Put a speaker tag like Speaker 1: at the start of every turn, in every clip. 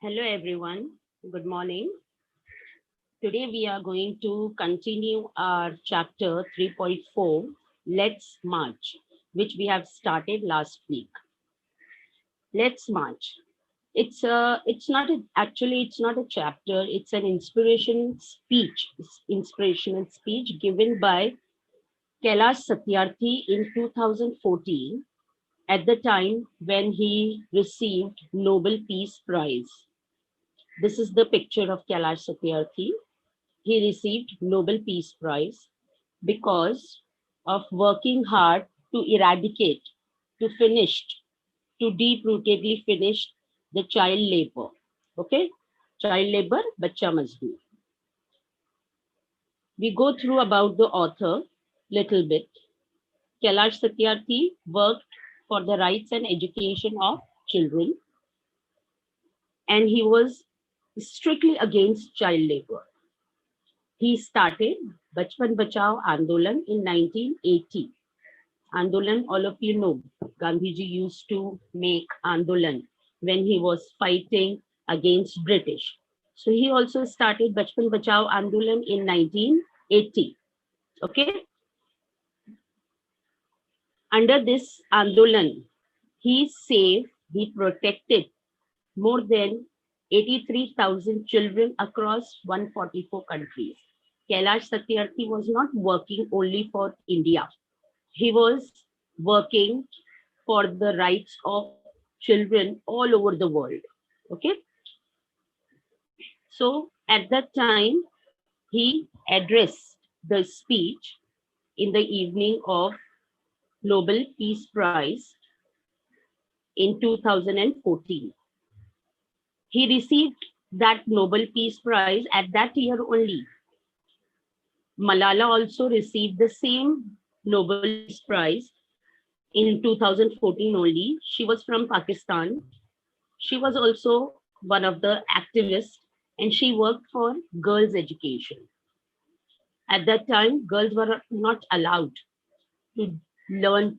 Speaker 1: Hello everyone, good morning. Today we are going to continue our chapter 3.4, Let's March, which we have started last week. Let's March. It's not a chapter, it's an inspirational speech given by Kailash Satyarthi in 2014 at the time when he received Nobel Peace Prize. This is the picture of Kailash Satyarthi. He received Nobel Peace Prize because of working hard to eradicate, to finish, to deep-rootedly finish the child labor. Okay? Child labor, bacha mazdoor. We go through about the author little bit. Kailash Satyarthi worked for the rights and education of children, and he was strictly against child labor. He started Bachpan Bachao Andolan in 1980. Andolan, all of you know, Gandhiji used to make Andolan when he was fighting against British. So he also started Bachpan Bachao Andolan in 1980. Okay. Under this Andolan, he protected more than 83,000 children across 144 countries. Kailash Satyarthi was not working only for India. He was working for the rights of children all over the world. Okay. So at that time, he addressed the speech in the evening of Nobel Peace Prize in 2014. He received that Nobel Peace Prize at that year only. Malala also received the same Nobel Peace Prize in 2014 only. She was from Pakistan. She was also one of the activists and she worked for girls' education. At that time, girls were not allowed to learn,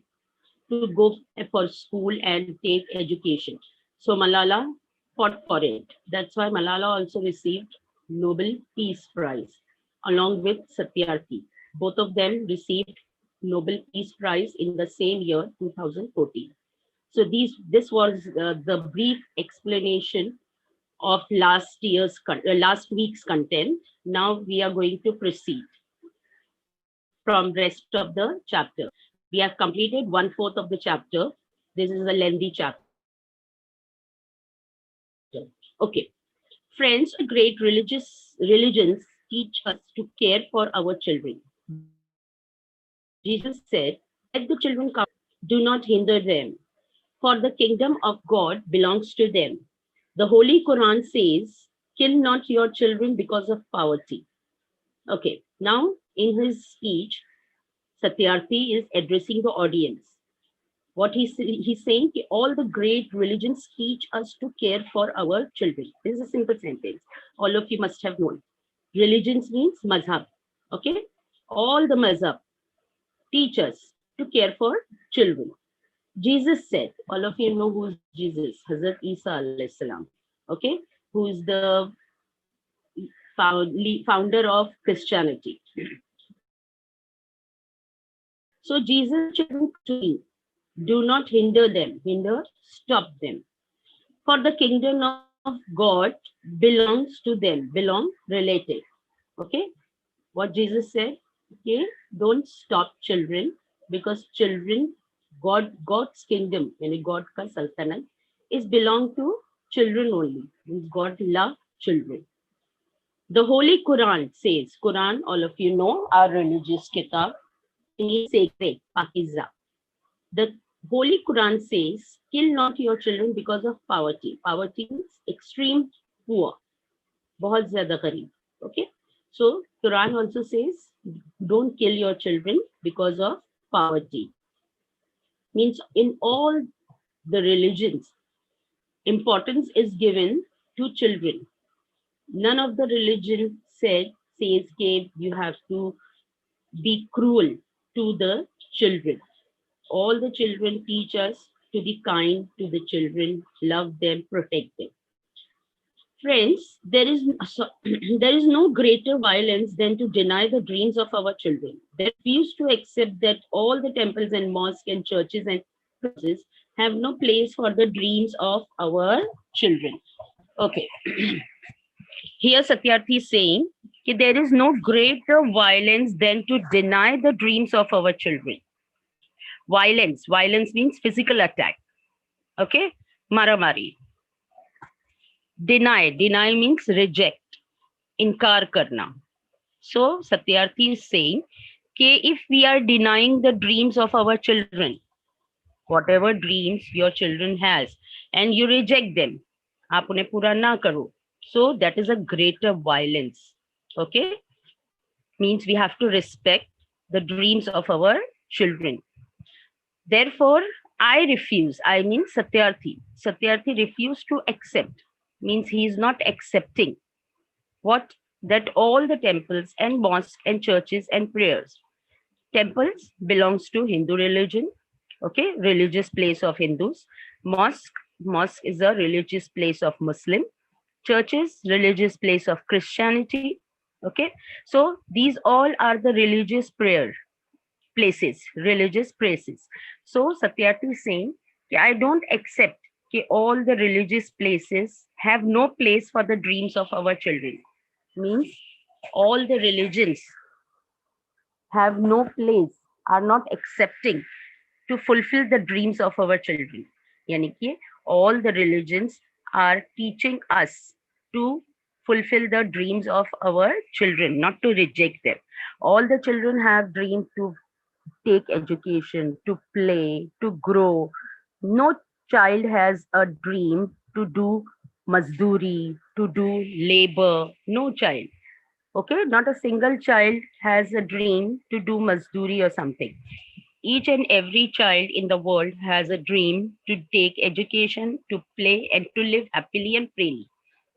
Speaker 1: to go for school and take education. So Malala fought for it. That's why Malala also received Nobel Peace Prize along with Satyarthi. Both of them received Nobel Peace Prize in the same year, 2014. So this was the brief explanation of last week's content. Now we are going to proceed from rest of the chapter. We have completed 1/4 of the chapter. This is a lengthy chapter. Okay. Friends, great religions teach us to care for our children. Jesus said, let the children come, do not hinder them, for the kingdom of God belongs to them. The Holy Quran says, kill not your children because of poverty. Okay, now in his speech, Satyarthi is addressing the audience. What he's saying, all the great religions teach us to care for our children. This is a simple sentence. All of you must have known. Religions means mazhab. Okay, all the mazhab teach us to care for children. Jesus said, all of you know who is Jesus, Hazrat Isa alayhi salam. Okay, who is the founder of Christianity. So Jesus, children to me, do not hinder them, stop them. For the kingdom of God belongs to them, belong, related. Okay, what Jesus said, okay, don't stop children because children, God's kingdom, yani God ka sultanate, is belong to children only. God love children. The Holy Quran says, Quran, all of you know, our religious kitab, means sacred, pakiza. The Holy Quran says, kill not your children because of poverty. Poverty means extreme poor. Bahut zyada gharib. Okay. So Quran also says, don't kill your children because of poverty. Means in all the religions, importance is given to children. None of the religion says you have to be cruel to the children. All the children teach us to be kind to the children, love them, protect them. Friends, there is no greater violence than to deny the dreams of our children. They refuse to accept that all the temples and mosques and churches and houses have no place for the dreams of our children. Okay, here Satyarthi is saying that there is no greater violence than to deny the dreams of our children. Violence means physical attack. Okay, maramari. Deny means reject, inkar karna. So Satyarthi is saying that if we are denying the dreams of our children, whatever dreams your children has, and you reject them, aap unhe pura na karo, so that is a greater violence. Okay, means we have to respect the dreams of our children. Therefore, I refuse. I mean Satyarthi. Satyarthi refused to accept. Means he is not accepting what that all the temples and mosques and churches and prayers. Temples belongs to Hindu religion. Okay, religious place of Hindus. Mosque is a religious place of Muslim. Churches, religious place of Christianity. Okay, so these all are the religious prayer places, religious places. So Satyarthi is saying, I don't accept all the religious places have no place for the dreams of our children. Means all the religions have no place, are not accepting to fulfill the dreams of our children. Yani ki all the religions are teaching us to fulfill the dreams of our children, not to reject them. All the children have dreams to take education, to play, to grow. No child has a dream to do mazduri, to do labor. No child. Okay, not a single child has a dream to do mazduri or something. Each and every child in the world has a dream to take education, to play, and to live happily and freely.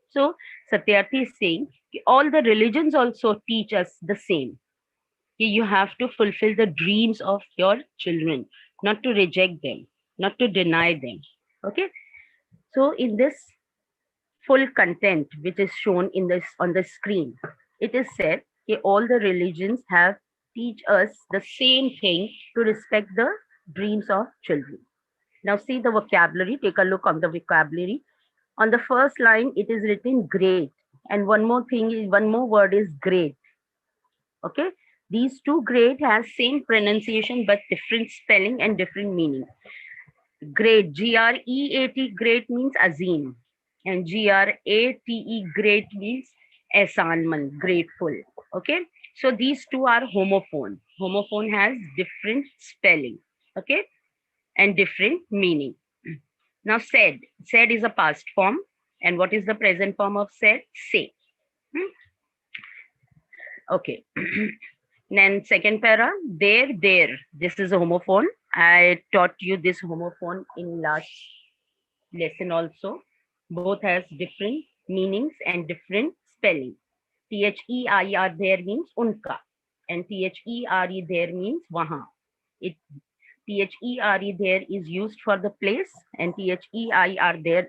Speaker 1: So Satyarthi is saying all the religions also teach us the same. You have to fulfill the dreams of your children, not to reject them, not to deny them. Okay. So in this full content which is shown in this on the screen, it is said that all the religions have teach us the same thing, to respect the dreams of children. Now see the vocabulary. Take a look on the vocabulary. On the first line, it is written great, and one more word is great. Okay, these two great has same pronunciation but different spelling and different meaning. Great, G-R-E-A-T, great means azim, and G-R-A-T-E, great means esanman, grateful. Okay, so these two are homophone. Homophone has different spelling, okay, and different meaning. Now said is a past form, and what is the present form of said? Say. Okay. Then second para, there. This is a homophone. I taught you this homophone in last lesson also. Both has different meanings and different spelling. There there means unka, and there there means wahan. It there is used for the place, and there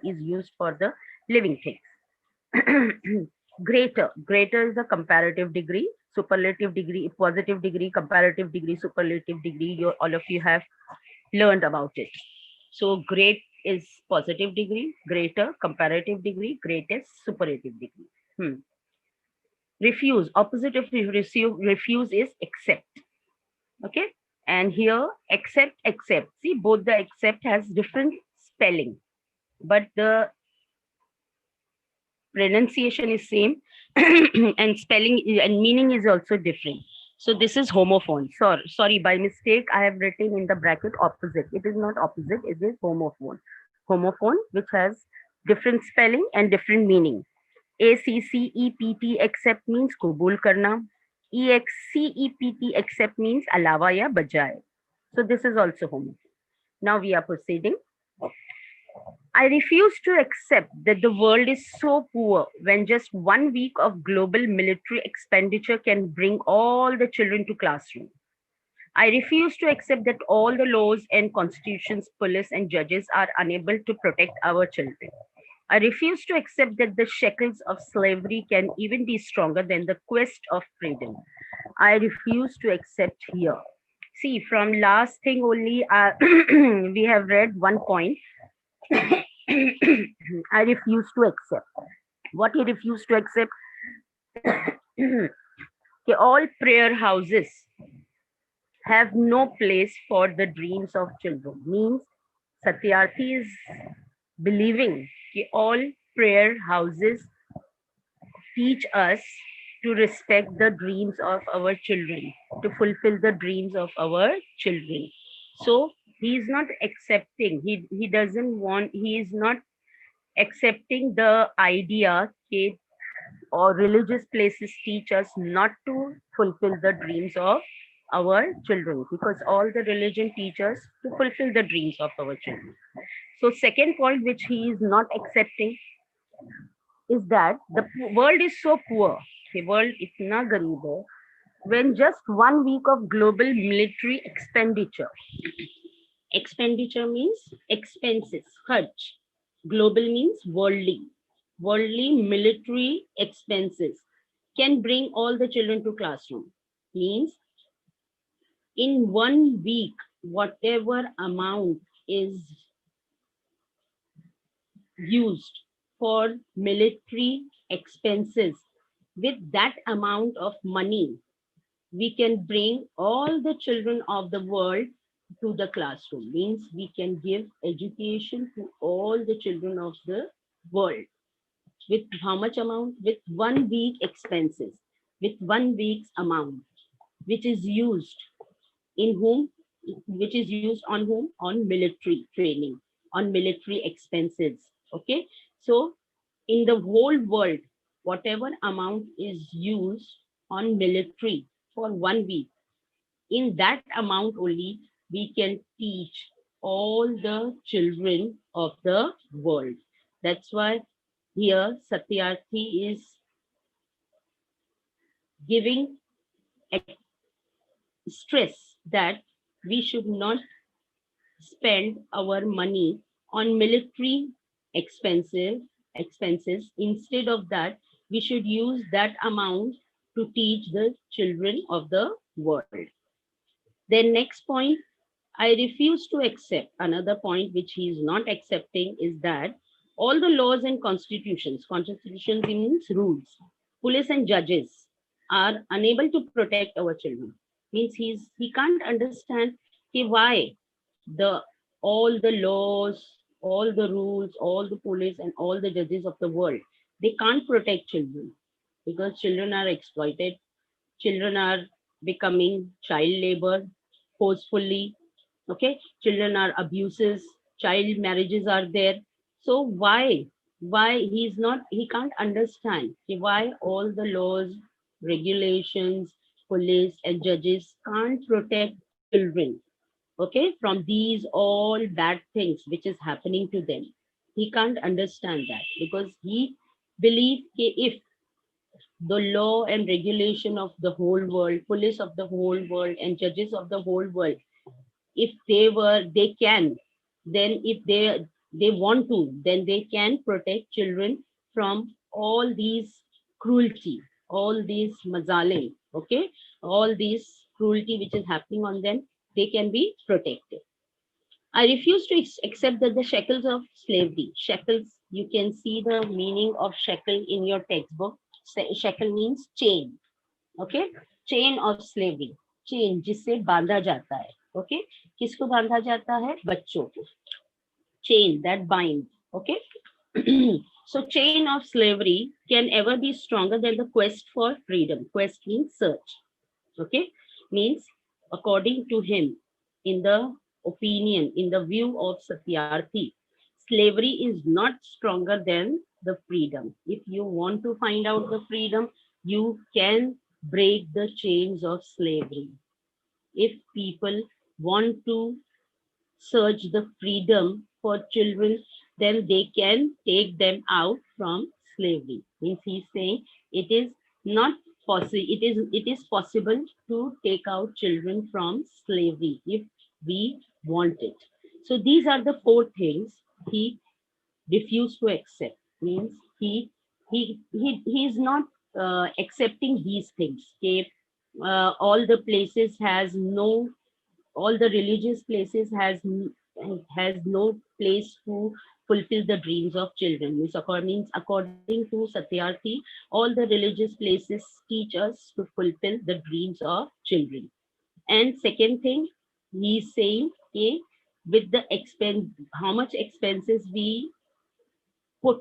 Speaker 1: is used for the living things. Greater is a comparative degree, superlative degree, positive degree, comparative degree, superlative degree. All of you have learned about it. So great is positive degree, greater, comparative degree, greatest, superlative degree. Refuse, opposite of refuse is accept. Okay, and here accept. See, both the accept has different spelling, but the pronunciation is same and spelling and meaning is also different. So this is homophone. Sorry, by mistake I have written in the bracket opposite. It is not opposite, it is homophone. Homophone which has different spelling and different meaning. ACCEPT accept means kubul karna. EXCEPT accept means alawa ya bajaye. So this is also homophone. Now we are proceeding. I refuse to accept that the world is so poor when just 1 week of global military expenditure can bring all the children to classroom. I refuse to accept that all the laws and constitutions, police and judges are unable to protect our children. I refuse to accept that the shackles of slavery can even be stronger than the quest of freedom. I refuse to accept here. See, from last thing only, we have read one point. I refuse to accept. What he refused to accept? Okay, all prayer houses have no place for the dreams of children. Means Satyarthi is believing that all prayer houses teach us to respect the dreams of our children, to fulfill the dreams of our children. So he is not accepting, he doesn't want, he is not accepting the idea that or religious places teach us not to fulfill the dreams of our children, because all the religion teaches to fulfill the dreams of our children. So second point which he is not accepting is that the world is so poor, the world itna gareeb hai, when just 1 week of global military expenditure means expenses, kharch. Global means worldly. Worldly military expenses can bring all the children to classroom. Means in 1 week, whatever amount is used for military expenses, with that amount of money, we can bring all the children of the world to the classroom. Means we can give education to all the children of the world. With how much amount? With 1 week expenses, with 1 week's amount, which is used in whom, which is used on whom? On military training, on military expenses. Okay. So in the whole world, whatever amount is used on military for 1 week, in that amount only we can teach all the children of the world. That's why here Satyarthi is giving stress that we should not spend our money on military expenses. Instead of that, we should use that amount to teach the children of the world. Then next point, I refuse to accept. Another point which he is not accepting is that all the laws and constitutions means rules, police and judges are unable to protect our children. Means he can't understand why the all the laws, all the rules, all the police and all the judges of the world, they can't protect children, because children are exploited, children are becoming child labor forcefully. Okay, children are abuses, child marriages are there. So why he's not, he can't understand why all the laws, regulations, police and judges can't protect children, okay, from these all bad things which is happening to them. He can't understand that, because he believes if the law and regulation of the whole world, police of the whole world and judges of the whole world, if they can, then if they want to, then they can protect children from all these cruelty, all these mazalim, okay, all these cruelty which is happening on them, they can be protected. I refuse to accept that the shackles of slavery, shackles, you can see the meaning of shackle in your textbook. Shackle means chain, okay, chain of slavery, chain जिससे बांधा जाता है, okay, किसको बांधा जाता है? बच्चों को, chain that bind, okay. So chain of slavery can ever be stronger than the quest for freedom. Quest means search, okay, means according to him, in the opinion, in the view of Satyarthi, slavery is not stronger than the freedom. If you want to find out the freedom, you can break the chains of slavery. If people want to search the freedom for children, then they can take them out from slavery. Means he's saying it is not possible. It is possible to take out children from slavery if we want it. So these are the four things he refused to accept. means he is not accepting these things. Okay, all the places has no, all the religious places has no place to fulfill the dreams of children. Means according to Satyarthi, all the religious places teach us to fulfill the dreams of children. And second thing, he's saying, okay, with the expense, how much expenses we put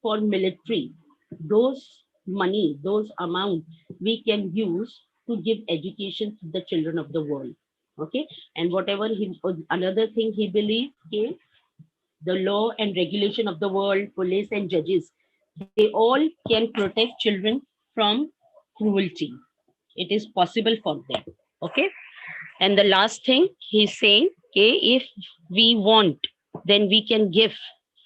Speaker 1: for military, those money, those amount we can use to give education to the children of the world. Okay, and whatever he, another thing he believes, okay, the law and regulation of the world, police and judges, they all can protect children from cruelty. It is possible for them. Okay, and the last thing he's saying, okay, if we want, then we can give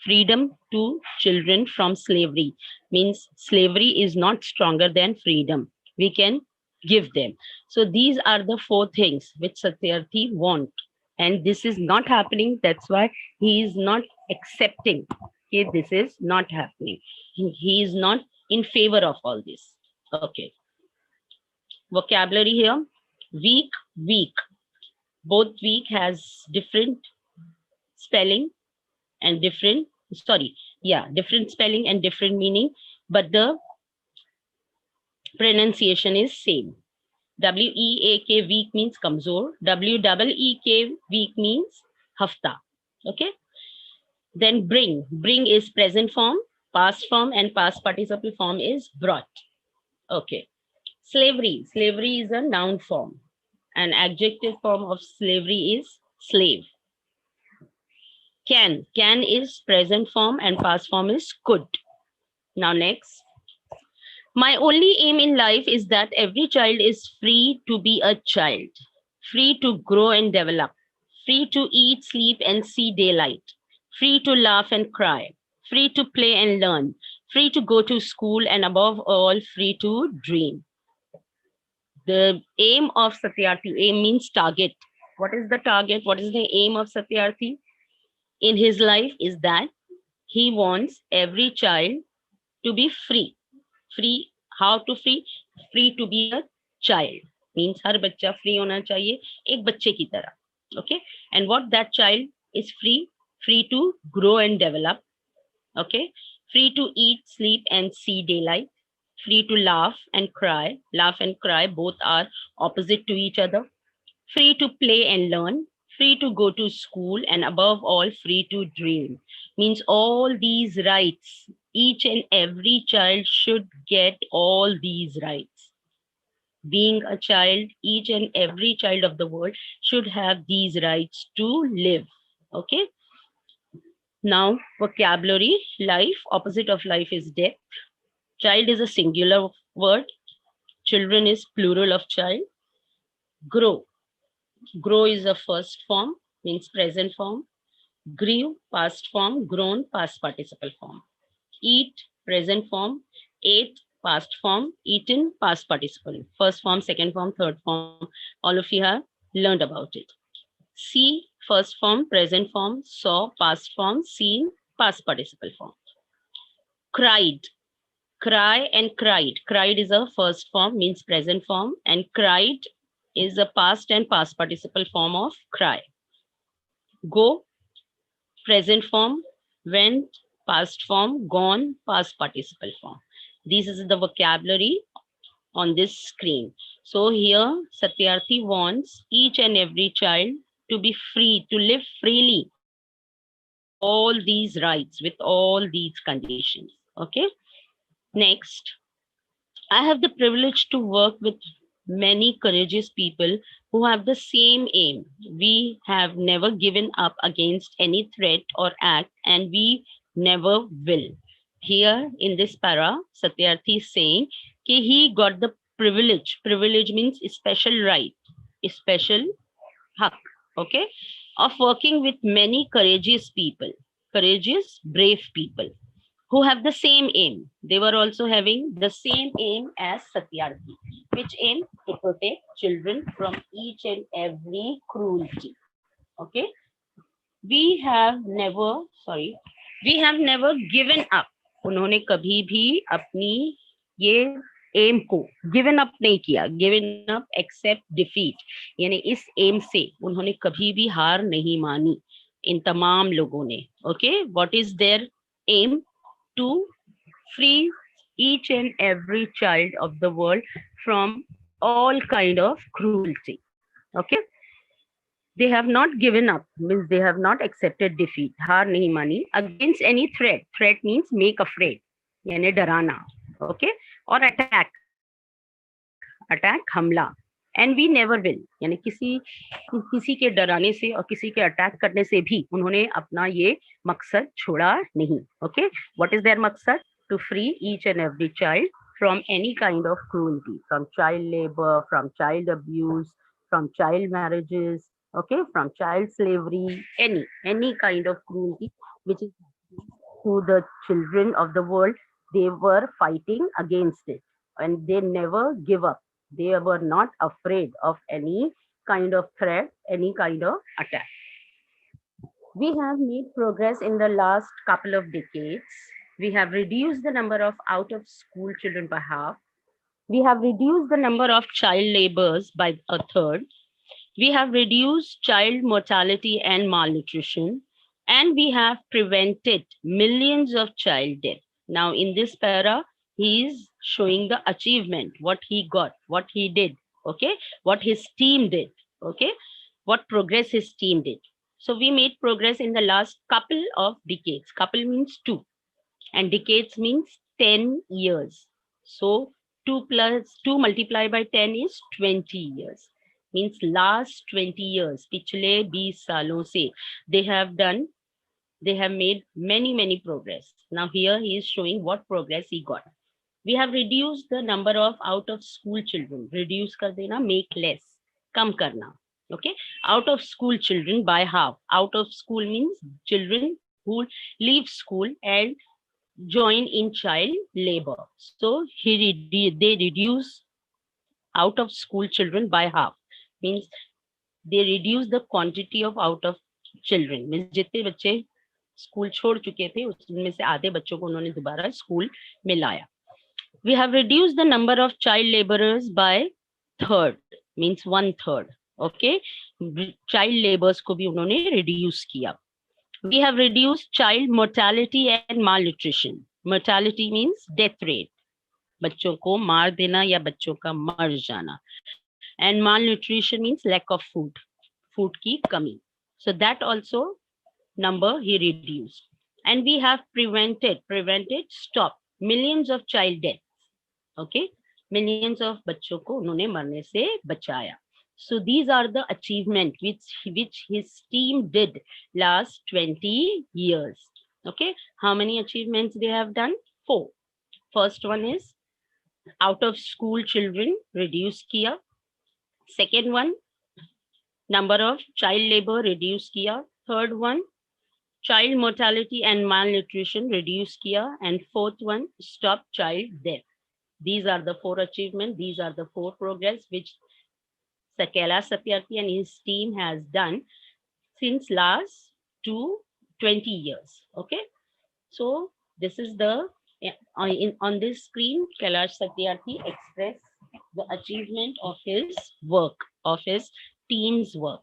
Speaker 1: freedom to children from slavery. Means slavery is not stronger than freedom. We can give them. So these are the four things which Satyarthi want. And this is not happening. That's why he is not accepting. Okay, this is not happening. He is not in favor of all this. Okay. Vocabulary here. Weak, weak. Both weak has different spelling and different, sorry, yeah, different spelling and different meaning, but the pronunciation is same. W-E-A-K, weak means kamzor. W-E-E-K, weak means hafta. Okay. Then bring. Bring is present form, past form, and past participle form is brought. Okay. Slavery. Slavery is a noun form. An adjective form of slavery is slave. Can. Can is present form and past form is could. Now next. My only aim in life is that every child is free to be a child, free to grow and develop, free to eat, sleep, and see daylight, free to laugh and cry, free to play and learn, free to go to school, and above all, free to dream. The aim of Satyarthi, aim means target. What is the target? What is the aim of Satyarthi in his life? Is that he wants every child to be free. Free, how to free? Free to be a child. Means हर बच्चा free होना चाहिए एक बच्चे की तरह. Okay, and what that child is free? Free to grow and develop. Okay, free to eat, sleep, and see daylight. Free to laugh and cry. Laugh and cry both are opposite to each other. Free to play and learn, free to go to school, and above all, free to dream. Means all these rights, each and every child should get all these rights. Being a child, each and every child of the world should have these rights to live. Okay. Now, vocabulary, life, opposite of life is death. Child is a singular word. Children is plural of child. Grow. Grow is the first form, means present form. Grew, past form. Grown, past participle form. Eat, present form. Ate, past form. Eaten, past participle. First form, second form, third form. All of you have learned about it. See, first form, present form. Saw, past form. Seen, past participle form. Cried. Cry and cried. Cried is a first form, means present form, and cried is a past and past participle form of cry. Go, present form. Went, past form. Gone, past participle form. This is the vocabulary on this screen. So here Satyarthi wants each and every child to be free, to live freely with all these rights, with all these conditions. Okay. Next, I have the privilege to work with many courageous people who have the same aim. We have never given up against any threat or act, and we never will. Here in this para, Satyarthi is saying that he got the privilege. Privilege means special right, special hak, okay, of working with many courageous people, courageous, brave people who have the same aim. They were also having the same aim as Satyarthi, which aim? To protect children from each and every cruelty. Okay. We have never given up. उन्होंने कभी भी अपनी ये M को given up नहीं किया, given up accept defeat, यानी इस एम से उन्होंने कभी भी हार नहीं मानी इन तमाम लोगों ने। Okay, what is their aim? To free each and every child of the world from all kind of cruelty. Okay, they have not given up, means they have not accepted defeat, हार नहीं मानी, against any threat. Threat means make afraid, यानी डराना. Okay, और attack हमला. And we never will, यानी किसी के डराने से और किसी के अटैक करने से भी उन्होंने अपना ये मकसद छोड़ा नहीं. ओके, व्हाट इज देयर मकसद? To free each and every child from any kind of cruelty, from child labor, from child abuse, from child marriages, okay, from child slavery, any kind of cruelty which is happening to the children of the world. They were fighting against it and they never give up. They were not afraid of any kind of threat, any kind of attack. We have made progress in the last couple of decades. We have reduced the number of out of school children by half. We have reduced the number of child labors by a third. We have reduced child mortality and malnutrition, and we have prevented millions of child death. Now, in this para, he is showing the achievement, what he got, what he did, okay, what his team did, okay, what progress his team did. So we made progress in the last couple of decades. Couple means two, and decades means 10 years. So 2 plus 2 multiplied by 10 is 20 years. Means last 20 years, पिछले 20 सालों से they have made many progress. Now here he is showing what progress he got. We have reduced the number of out of school children. Reduce कर देना, make less, कम करना. Okay, out of school children by half. Out of school means children who leave school and join in child labor. So they reduce out of school children by half. Means they reduce the quantity of out of children. Means जितने बच्चे school छोड़ चुके थे उसमें से आधे बच्चों को उन्होंने दोबारा स्कूल में लाया. We have reduced the number of child laborers by third, means one third. Okay, child laborers को भी उन्होंने reduce किया. We have reduced child mortality and malnutrition. Mortality means death rate, बच्चों को मार देना या बच्चों का मर जाना. And malnutrition means lack of food, food की कमी. So that also number he reduced. And we have prevented, stop millions of child deaths. Okay, millions of बच्चों को उन्होंने मरने से बचाया. So these are the achievement which his team did last 20 years. Okay, how many achievements they have done? 4. First one is out of school children reduce kiya. Second one, number of child labor reduce kiya. Third one, child mortality and malnutrition reduce kiya. And fourth one, stop child death. These are the 4 achievements. These are the 4 progress which Sakela Satyarthi and his team has done since last 20 years. Okay, so this is the on this screen Kailash Satyarthi express the achievement of his work, of his team's work.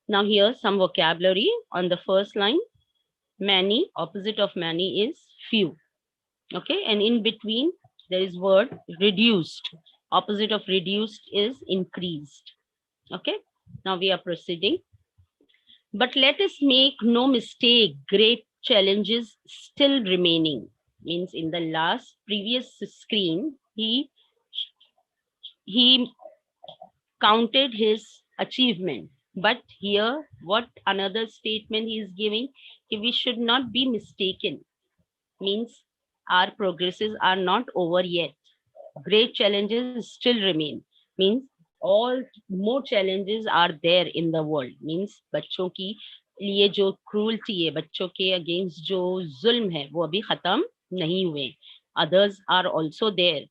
Speaker 1: Now here some vocabulary on the first line. Many, opposite of many is few. Okay, and in between there is word reduced. Opposite of reduced is increased. Okay, now we are proceeding. But let us make no mistake, great challenges still remaining. Means in the last previous screen, he counted his achievement. But here, what another statement he is giving, we should not be mistaken. Means our progresses are not over yet. Great challenges still remain. Means all more challenges are there in the world. Means बच्चों की लिए जो cruelty है, बच्चों के against जो जुल्म है, वो अभी खत्म नहीं हुए. Others are also there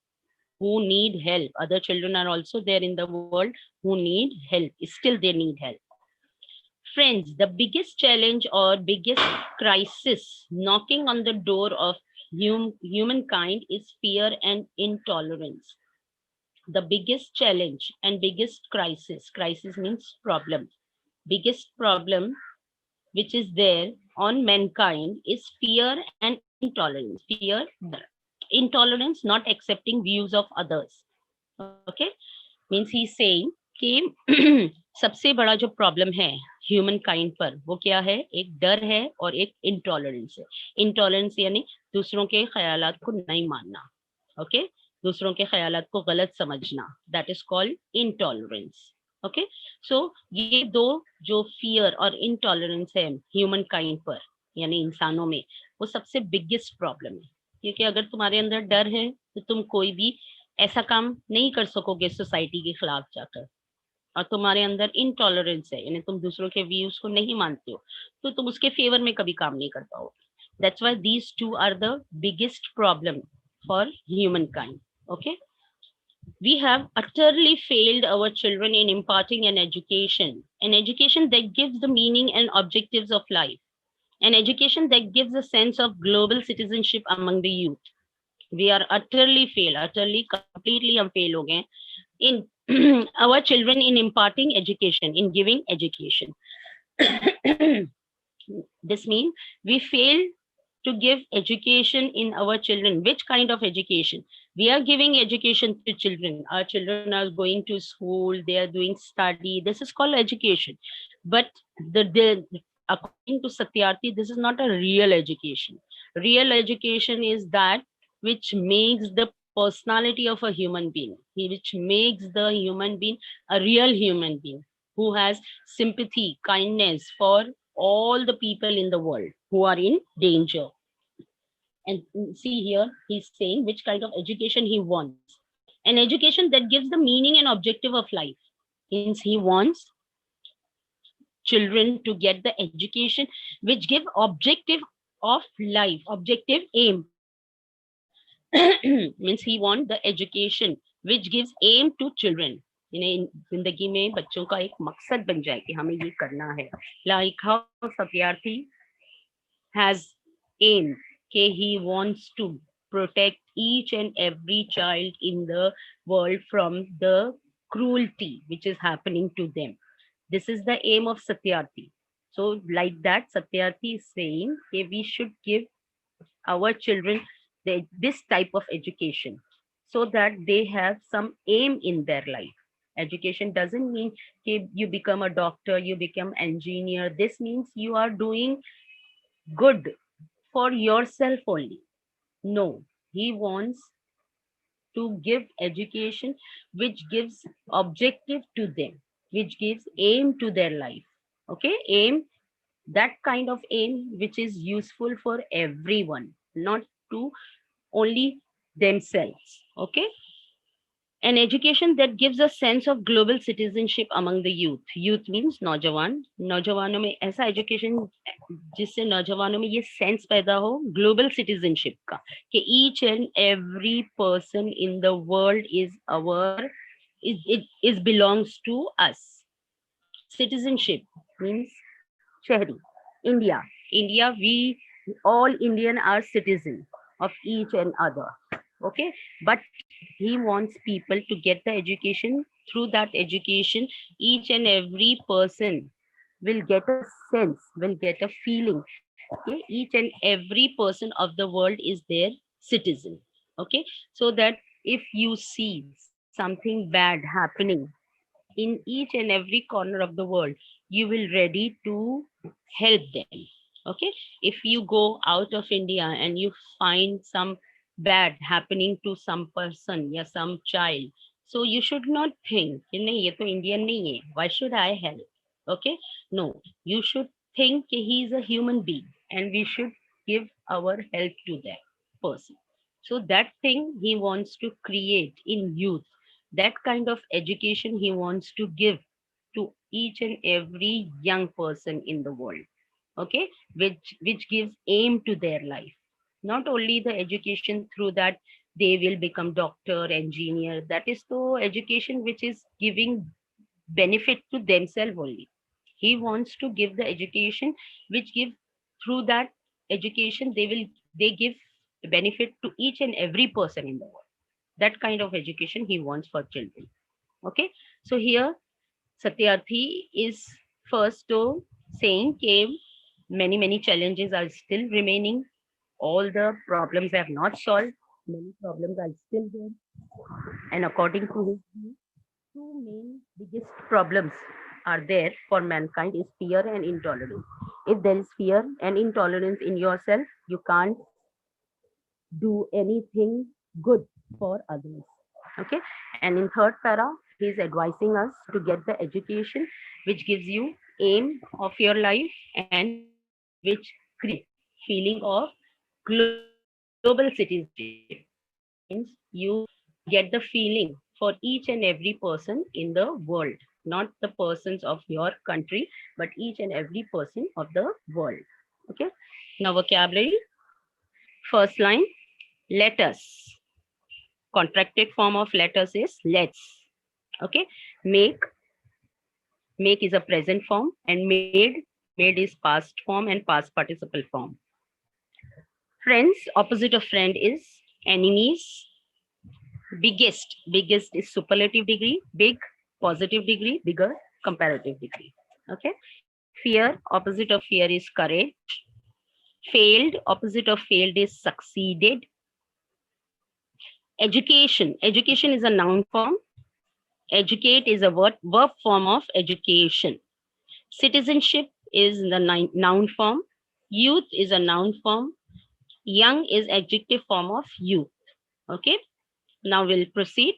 Speaker 1: who need help. Other children are also there in the world who need help. Still they need help. Friends, the biggest challenge or biggest crisis knocking on the door of humankind is fear and intolerance. The biggest challenge and biggest crisis means problem, biggest problem which is there on mankind is fear and intolerance. Fear, intolerance, not accepting views of others. Okay, means he saying कि सबसे बड़ा जो problem है human kind पर वो क्या है, एक डर है और एक इंटॉलरेंस है. इंटॉलरेंस यानी दूसरों के ख्यालात को नहीं मानना. ओके, दूसरों के ख्यालात को गलत समझना, that is called intolerance. Okay, so ये दो जो फियर और इंटॉलरेंस है ह्यूमन काइंड पर यानी इंसानों में, वो सबसे बिगेस्ट प्रॉब्लम है. क्योंकि अगर तुम्हारे अंदर डर है तो तुम कोई भी ऐसा काम नहीं कर सकोगे सोसाइटी के खिलाफ जाकर. और तुम्हारे अंदर इनटॉलरेंस है यानी तुम दूसरों के व्यूज को नहीं मानते हो, तो तुम उसके फेवर में कभी काम नहीं कर पाओगे. That's why these two are the biggest problem for humankind. Okay, we have utterly failed our children in imparting an education that gives the meaning and objectives of life, an education that gives a sense of global citizenship among the youth. We are utterly fail, utterly completely हम fail हो गए in our children in imparting education, in giving education. This means we fail to give education in our children. Which kind of education? We are giving education to children. Our children are going to school, they are doing study. This is called education. But according to Satyarthi, this is not a real education. Real education is that which makes the personality of a human being, which makes the human being a real human being who has sympathy, kindness for all the people in the world who are in danger. And see here, he's saying which kind of education he wants. An education that gives the meaning and objective of life. Means he wants children to get the education which give objective of life, objective aim. Means he wants the education which gives aim to children. जिंदगी में बच्चों का एक मकसद बन जाए कि हमें ये करना है. Like how Satyarthi has aim, okay, he wants to protect each and every child in the world from the cruelty which is happening to them. This is the aim of Satyarthi. So like that, Satyarthi is saying okay, we should give our children this type of education so that they have some aim in their life. Education doesn't mean okay, you become a doctor, you become engineer. This means you are doing good for yourself only. No, he wants to give education which gives objective to them, which gives aim to their life. Okay, aim, that kind of aim which is useful for everyone, not to only themselves. Okay, an education that gives a sense of global citizenship among the youth. Youth means नौजवान. नौजवानों में ऐसा education जिससे नौजवानों में ये sense पैदा हो global citizenship का कि each and every person in the world is our, it belongs to us. Citizenship means शहरी. India, we all Indian are citizens of each and other. Okay, but he wants people to get the education. Through that education, each and every person will get a sense, will get a feeling. Okay, each and every person of the world is their citizen. Okay, so that if you see something bad happening in each and every corner of the world, you will ready to help them. Okay, if you go out of India and you find some bad happening to some person or some child, so you should not think कि नहीं ये तो Indian नहीं है, why should I help? Okay, no, you should think कि he is a human being and we should give our help to that person. So that thing he wants to create in youth, that kind of education he wants to give to each and every young person in the world. Okay, which gives aim to their life. Not only the education through that they will become doctor, engineer, that is the education which is giving benefit to themselves only. He wants to give the education which give, through that education they give benefit to each and every person in the world. That kind of education he wants for children. Okay, so here Satyarthi is first to saying came many challenges are still remaining. All the problems have not solved. Many problems are still there. And according to his view, two main biggest problems are there for mankind is fear and intolerance. If there is fear and intolerance in yourself, you can't do anything good for others. Okay. And in third para, he is advising us to get the education which gives you aim of your life and which create feeling of global citizenship. Means you get the feeling for each and every person in the world, not the persons of your country, but each and every person of the world. Okay. Now vocabulary. First line, let us. Contracted form of let us is let's. Okay. Make. Make is a present form and made. Made is past form and past participle form. Friends, opposite of friend is enemies. Biggest. Biggest is superlative degree. Big, positive degree. Bigger, comparative degree. Okay. Fear, opposite of fear is courage. Failed, opposite of failed is succeeded. Education. Education is a noun form. Educate is a verb form of education. Citizenship is the noun form. Youth is a noun form. Young is adjective form of youth. Okay. Now we'll proceed.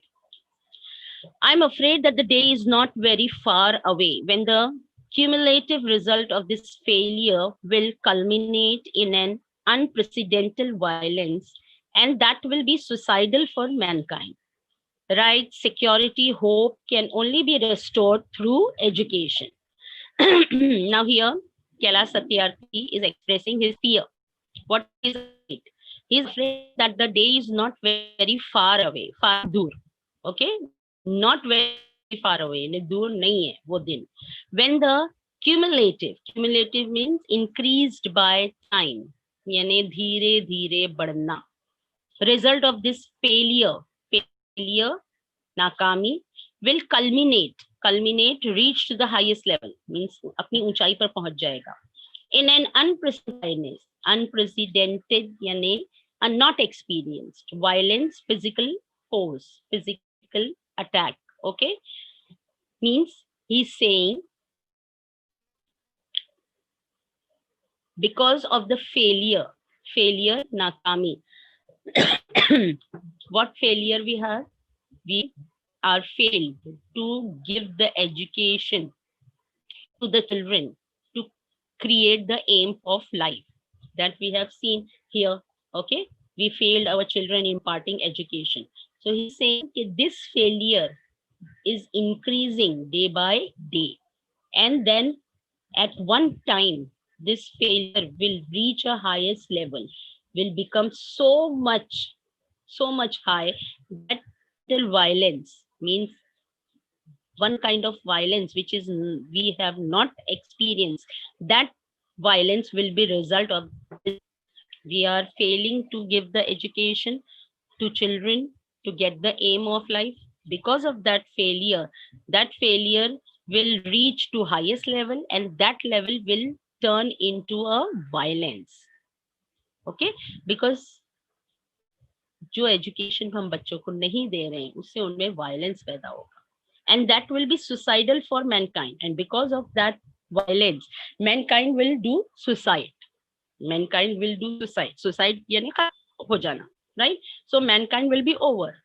Speaker 1: I'm afraid that the day is not very far away when the cumulative result of this failure will culminate in an unprecedented violence, and that will be suicidal for mankind. Rights, security, hope can only be restored through education. Now here, Kailash Satyarthi is expressing his fear. What he is afraid? He is afraid that the day is not very far away, far dur. Okay, not very far away. Dur nahi hai wo din. When the cumulative means increased by time. यानी धीरे धीरे बढ़ना. Result of this failure, नाकामी, will culminate, reach to the highest level, means अपनी ऊंचाई पर पहुंच जाएगा. In an unprecedented यानी not experienced violence, physical force, physical attack. Okay, means he's saying because of the failure, nakami. What failure we have? We are failed to give the education to the children to create the aim of life that we have seen here. Okay, we failed our children imparting education. So he's saying that this failure is increasing day by day, and then at one time this failure will reach a highest level, will become so much high that till violence, means one kind of violence which is we have not experienced, that violence will be result of this. We are failing to give the education to children to get the aim of life. Because of that failure will reach to highest level, and that level will turn into a violence. Okay, because जो education हम बच्चों को नहीं दे रहे हैं उससे उनमें violence पैदा होगा, and that will be suicidal for mankind, and because of that violence mankind will do suicide. Suicide यानी हो जाना, right? So mankind will be over.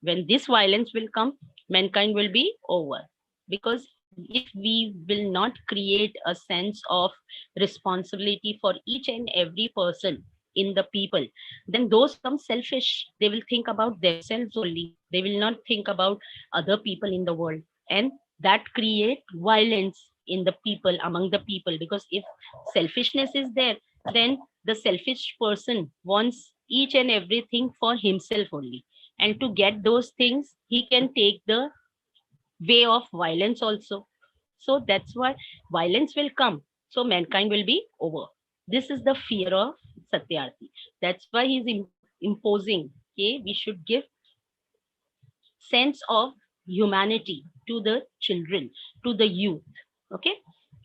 Speaker 1: When this violence will come, mankind will be over. Because if we will not create a sense of responsibility for each and every person in the people, then those become selfish. They will think about themselves only. They will not think about other people in the world. And that create violence in the people, among the people. Because if selfishness is there, then the selfish person wants each and everything for himself only. And to get those things, he can take the way of violence also. So that's why violence will come. So mankind will be over. This is the fear of Satyarthi. That's why he's imposing, okay, we should give sense of humanity to the children, to the youth. Okay,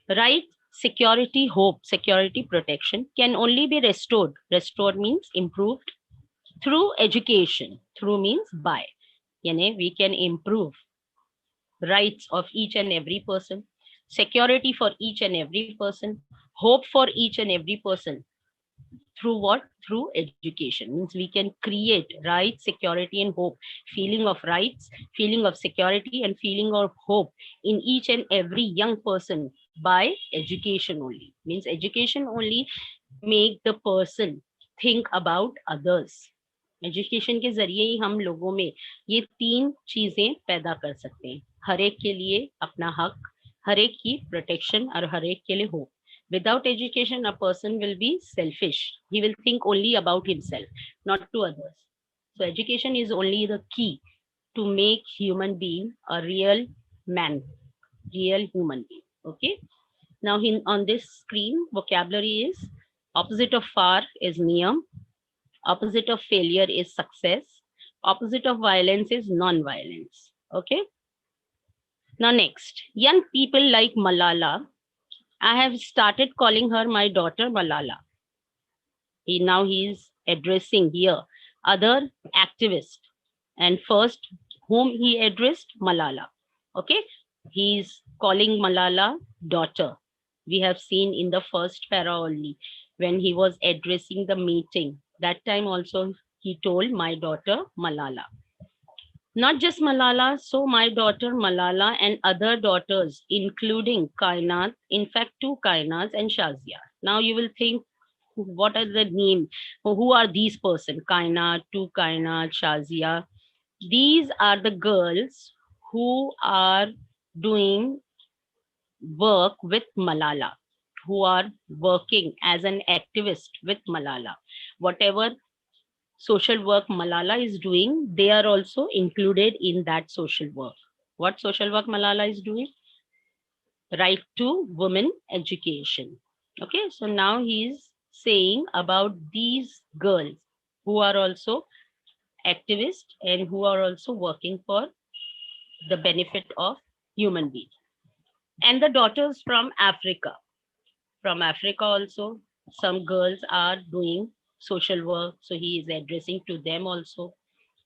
Speaker 1: right? Security, hope, security, protection can only be restored. Restored means improved through education. Through means by. Yani we can improve rights of each and every person, security for each and every person, hope for each and every person. Through what? Through education. Means we can create rights, security, and hope. Feeling of rights, feeling of security, and feeling of hope in each and every young person by education only. Means education only make the person think about others. Education के जरिए ही हम लोगों में ये तीन चीजें पैदा कर सकते हैं, हर एक के लिए अपना हक, हर एक की प्रोटेक्शन और हर एक के लिए hope. Without education, a person will be selfish. He will think only about himself, not to others. So education is only the key to make human being a real man, real human being. Okay. Now on this screen, vocabulary is opposite of far is near, opposite of failure is success, opposite of violence is non-violence. Okay. Now next, young people like Malala, I have started calling her my daughter Malala. Now he is addressing here other activists, and first whom he addressed, Malala. Okay, he is calling Malala daughter. We have seen in the first para only when he was addressing the meeting. That time also he told my daughter Malala. Not just Malala, so my daughter Malala and other daughters, including Kainat, in fact, two Kainats and Shazia. Now you will think, what are the names? Who are these persons? Kainat, two Kainat, Shazia. These are the girls who are doing work with Malala, who are working as an activist with Malala. Whatever social work Malala is doing, they are also included in that social work. What social work Malala is doing? Right to women education. Okay, so now he is saying about these girls who are also activists and who are also working for the benefit of human beings. And the daughters from Africa. From Africa also, some girls are doing social work, so he is addressing to them also.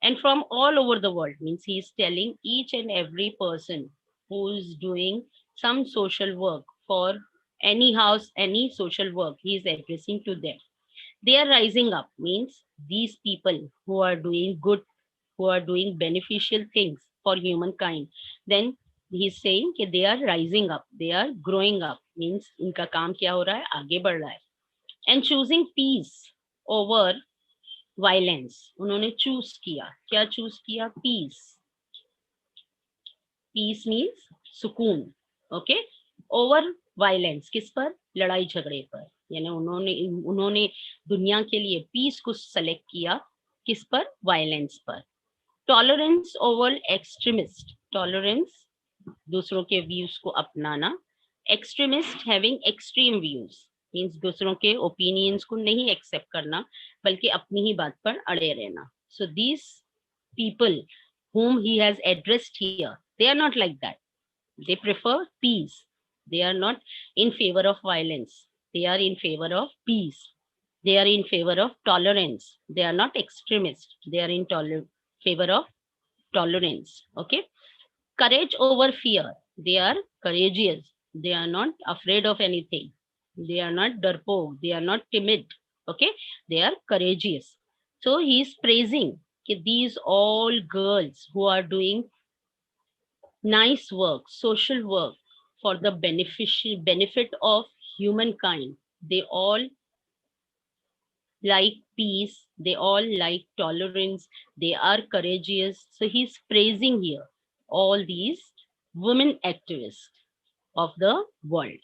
Speaker 1: And from all over the world, means he is telling each and every person who is doing some social work for any house, any social work, he is addressing to them. They are rising up, means these people who are doing good, who are doing beneficial things for humankind, then he's saying that they are rising up, they are growing up, means इनका काम क्या हो रहा है, आगे बढ़ रहा है. And choosing peace over violence, उन्होंने choose किया, क्या choose किया? Peace. Peace means सुकून. Okay. Over violence, किस पर? लड़ाई झगड़े पर. यानी उन्होंने दुनिया के लिए पीस को सेलेक्ट किया, किस पर? वायलेंस पर. Tolerance over extremist. टॉलरेंस दूसरों के व्यूज को अपनाना. Extremist having extreme views, means दूसरों के ओपिनियंस को नहीं एक्सेप्ट करना, बल्कि अपनी ही बात पर अड़े रहना. So these people whom he has addressed here, they are not like that. They prefer peace. They are not in favor of violence. They are in favor of peace. They are in favor of tolerance. They are not extremists. They are in favor of tolerance. Okay. Courage over fear. They are courageous. They are not afraid of anything. They are not darpok. They are not timid. Okay. They are courageous. So he is praising these all girls who are doing nice work, social work for the benefit of humankind. They all like peace, they all like tolerance, they are courageous. So he's praising here all these women activists of the world.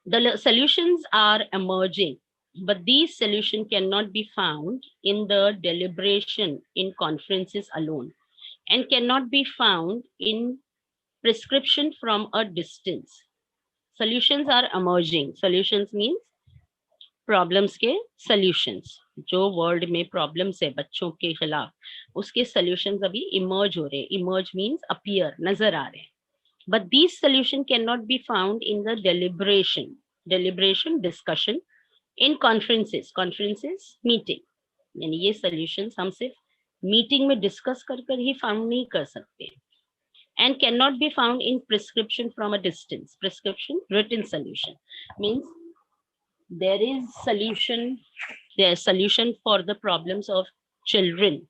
Speaker 1: The solutions are emerging, but these solutions cannot be found in the deliberation in conferences alone, and cannot be found in prescription from a distance. Solutions are emerging. Solutions means problems के solutions, जो world में problems है बच्चों के खिलाफ, उसके solutions अभी emerge हो रहे हैं. इमर्ज मींस अपीयर, नजर आ रहे हैं. But these solution can not be found in the deliberation discussion in conferences meeting. यानी ये सॉल्यूशंस हम सिर्फ मीटिंग में डिस्कस कर कर ही फाउंड नहीं कर सकते. And cannot be found in prescription from a distance. Prescription, written solution means there is solution for the problems of children.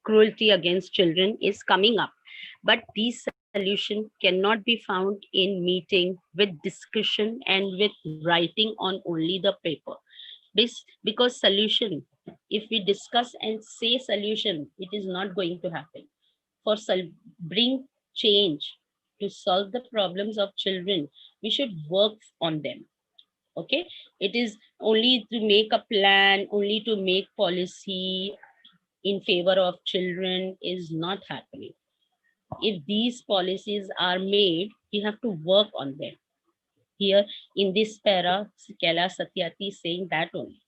Speaker 1: Cruelty against children is coming up, but these solution cannot be found in meeting with discussion and with writing on only the paper. Because solution, if we discuss and say solution, it is not going to happen. For bring change, to solve the problems of children, we should work on them. Okay, it is only to make a plan, only to make policy in favor of children is not happening. If these policies are made, we have to work on them. Here in this para, Kela Satyati is saying that only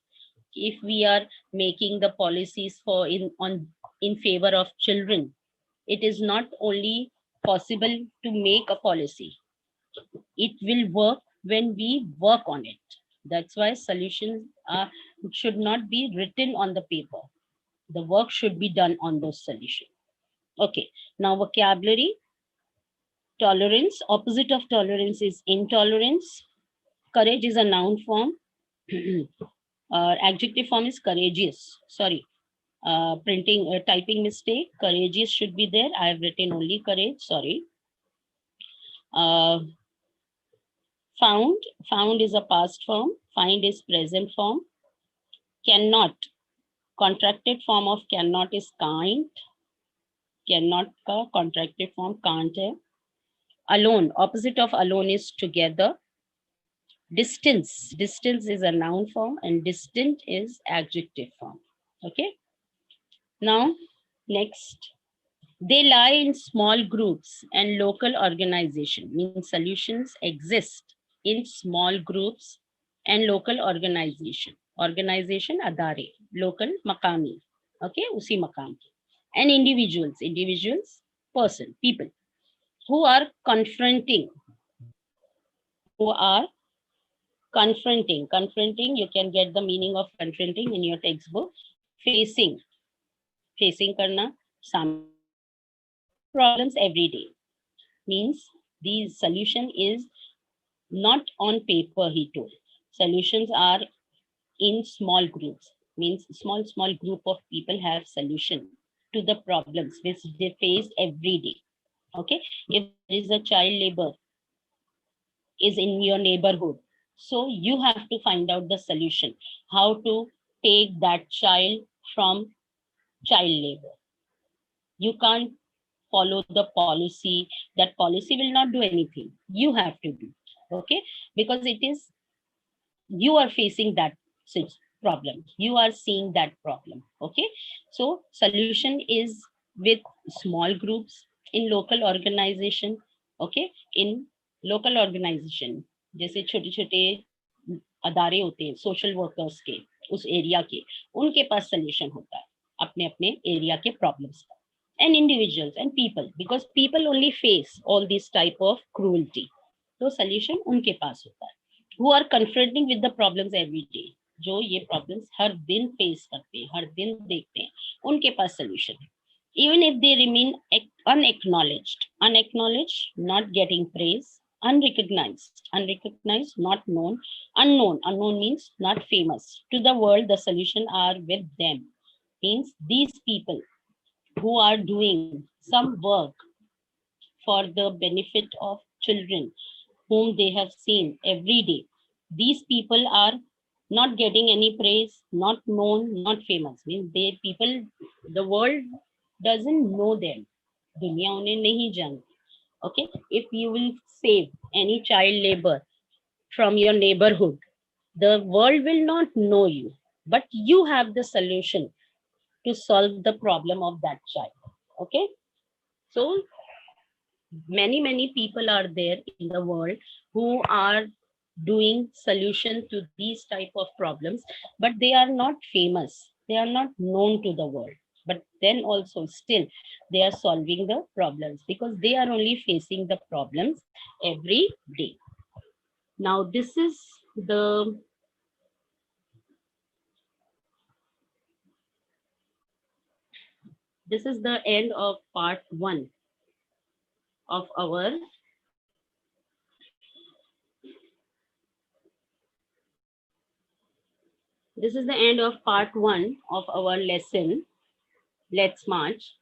Speaker 1: if we are making the policies for in favor of children, it is not only possible to make a policy. It will work when we work on it. That's why solutions should not be written on the paper. The work should be done on those solutions. Okay, now vocabulary. Tolerance, opposite of tolerance is intolerance. Courage is a noun form. Adjective form is courageous. Sorry, typing mistake. Courageous should be there. I have written only courage. Sorry. Found is a past form. Find is present form. Cannot, contracted form of cannot is can't. Cannot ka contracted form can't hai. Alone, opposite of alone is together. Distance is a noun form and distant is adjective form. Okay. Now, next. They lie in small groups and local organization, means solutions exist in small groups and local organization. Organization adare, local makami. Okay, usi makam. And individuals, person, people who are confronting. Confronting, you can get the meaning of confronting in your textbook. Facing karna, some problems every day. Means the solution is not on paper, he told. Solutions are in small groups. Means small group of people have solution to the problems which they face every day. Okay, if there is a child labor is in your neighborhood, so you have to find out the solution, how to take that child from child labor. You can't follow the policy. That policy will not do anything. You have to do. Okay, because it is, you are facing that problem, you are seeing that problem. Okay, so solution is with small groups in local organization. Okay, in local organization, जैसे छोटे छोटे अदारे होते हैं social workers के, उस area के, उनके पास solution होता है अपने अपने एरिया के प्रॉब्लम्स का. And individuals and people, because people only face all these type of cruelty, तो solution उनके पास होता है. Who are confronting with the problems every day, जो ये problems हर दिन face करते हैं, हर दिन देखते हैं, उनके पास solution है. Even if they remain unacknowledged, not getting praise, unrecognized, not known, unknown means not famous to the world, the solution are with them. Means these people who are doing some work for the benefit of children whom they have seen every day, these people are not getting any praise, not known, not famous. Means the world doesn't know them. दुनिया उन्हें नहीं जानती. Okay, if you will save any child labor from your neighborhood, the world will not know you, but you have the solution to solve the problem of that child. Okay, so many people are there in the world who are doing solution to these type of problems, but they are not famous. They are not known to the world. But then also still they are solving the problems because they are only facing the problems every day. Now this is the end of part 1 of our lesson. Let's march.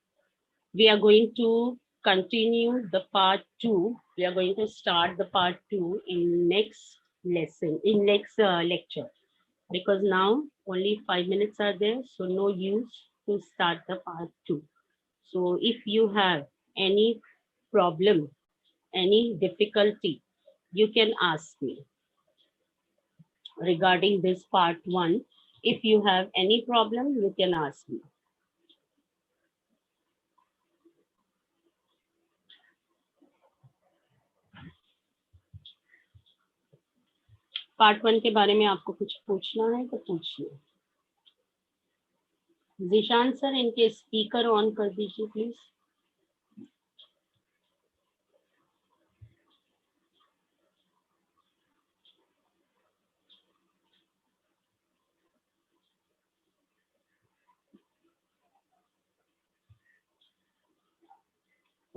Speaker 1: We are going to continue the part 2. We are going to start the part 2 in next lesson, in next lecture, because now only 5 minutes are there, so no use to start the part 2. So if you have any problem, any difficulty, you can ask me regarding this part 1. If you have any problem, you can ask me. Part 1 के बारे में आपको कुछ पूछना है तो पूछिए. Zeeshan sir, इनके स्पीकर ऑन कर दीजिए please.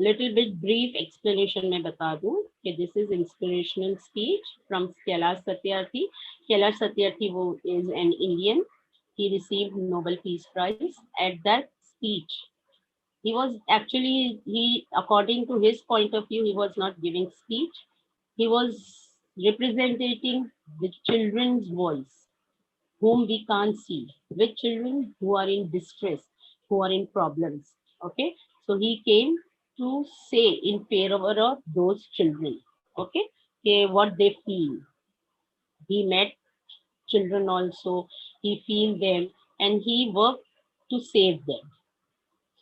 Speaker 1: Little bit brief explanation में बता दूं कि this is inspirational speech from Kailash Satyarthi. Kailash Satyarthi वो is an Indian. He received Nobel Peace Prize. At that speech, according to his point of view, he was not giving speech. He was representing the children's voice, whom we can't see, with children who are in distress, who are in problems. Okay, so he came to say in favor of those children. Okay, what they feel. He met children also, he feel them, and he worked to save them.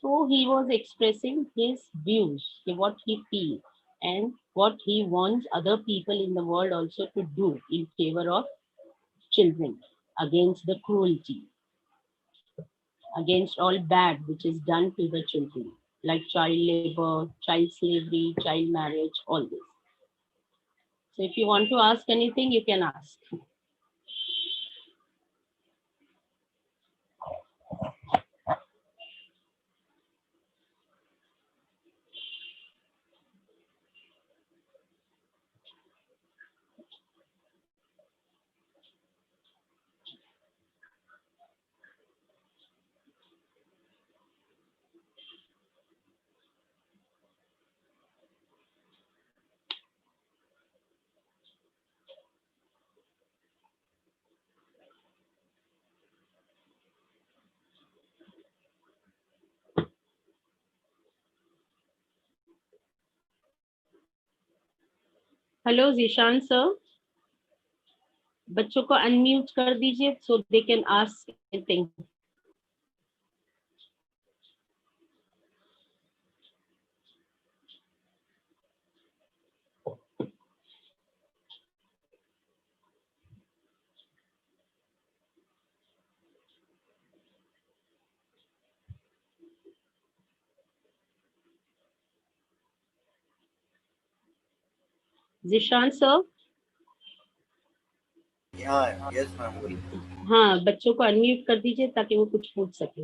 Speaker 1: So he was expressing his views, what he feels, and what he wants other people in the world also to do in favor of children, against the cruelty, against all bad which is done to the children, like child labor, child slavery, child marriage, all this. So if you want to ask anything, you can ask. Hello Zeeshan sir, बच्चों को unmute कर दीजिए so they can ask anything. Zeeshan sir,
Speaker 2: yes ma'am.
Speaker 1: हाँ, बच्चों को unmute कर दीजिए ताकि वो कुछ पूछ सके.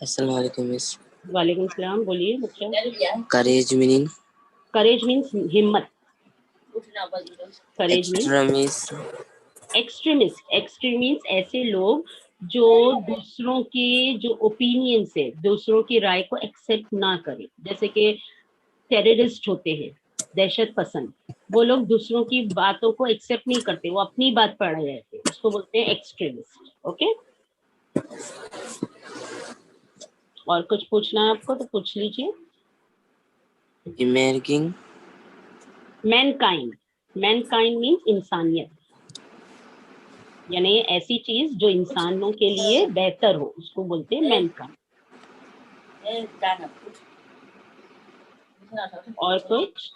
Speaker 3: अस्सलाम वालेकुम मिस.
Speaker 1: वालेकुम सलाम, बोलिए बच्चा.
Speaker 3: करेज मीनिंग.
Speaker 1: करेज मीन्स हिम्मत. करेज
Speaker 3: एक्सट्रीमिस्ट.
Speaker 1: एक्सट्रीमिस्ट. एक्सट्रीमिस्ट ऐसे लोग जो दूसरों के जो ओपिनियन से, दूसरों की राय को एक्सेप्ट ना करे. जैसे कि टेररिस्ट होते हैं, दहशत पसंद, वो लोग दूसरों की बातों को एक्सेप्ट नहीं करते, वो अपनी बात पढ़ रहे रहते, उसको बोलते हैं एक्सट्रीमिस्ट. ओके, और कुछ पूछना है आपको तो पूछ लीजिए.
Speaker 3: इमेजिंग.
Speaker 1: मैनकाइंड. मैनकाइंड मीन्स इंसानियत. यानी ऐसी चीज जो इंसानों के लिए बेहतर हो उसको बोलते हैं मैनकाइंड। और कुछ?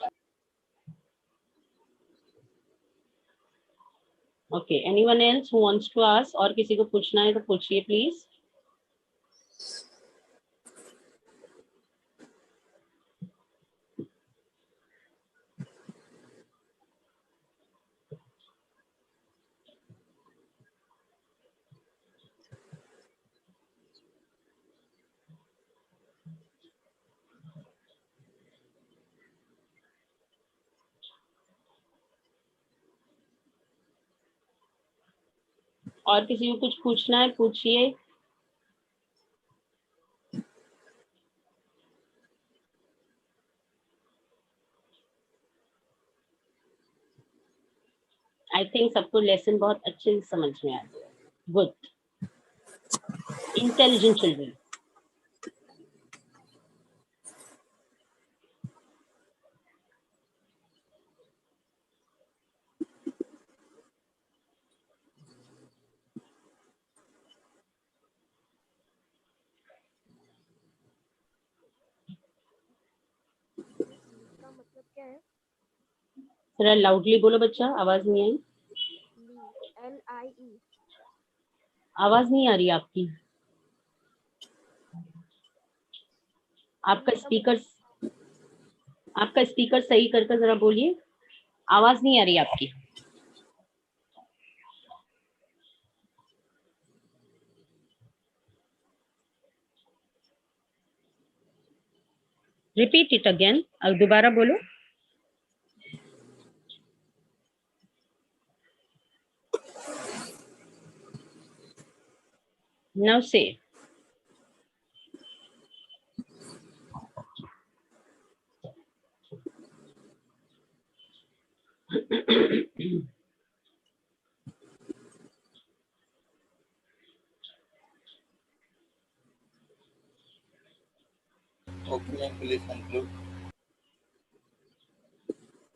Speaker 1: Okay, anyone else who wants to ask? और किसी को पूछना है तो पूछिए प्लीज। और किसी को कुछ पूछना है पूछिए। आई थिंक सबको लेसन बहुत अच्छे से समझ में आ गया। Good, intelligent children.
Speaker 4: का मतलब क्या है?
Speaker 1: थोड़ा लाउडली बोलो बच्चा, आवाज नहीं आई।
Speaker 4: LIE।
Speaker 1: आवाज नहीं आ रही आपकी। आपका स्पीकर सही करके जरा बोलिए, आवाज नहीं आ रही आपकी। रिपीट इट अगेन, अब दोबारा बोलो। नाउ से।
Speaker 2: Okay, ma'am, please conclude.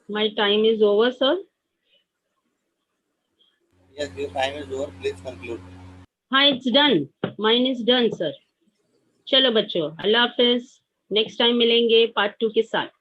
Speaker 1: My time is over, sir.
Speaker 2: Yes, your time is over. Please conclude.
Speaker 1: हाँ, it's done. Mine is done, sir. चलो बच्चों, अल्लाह हाफिज। नेक्स्ट टाइम मिलेंगे पार्ट 2 के साथ।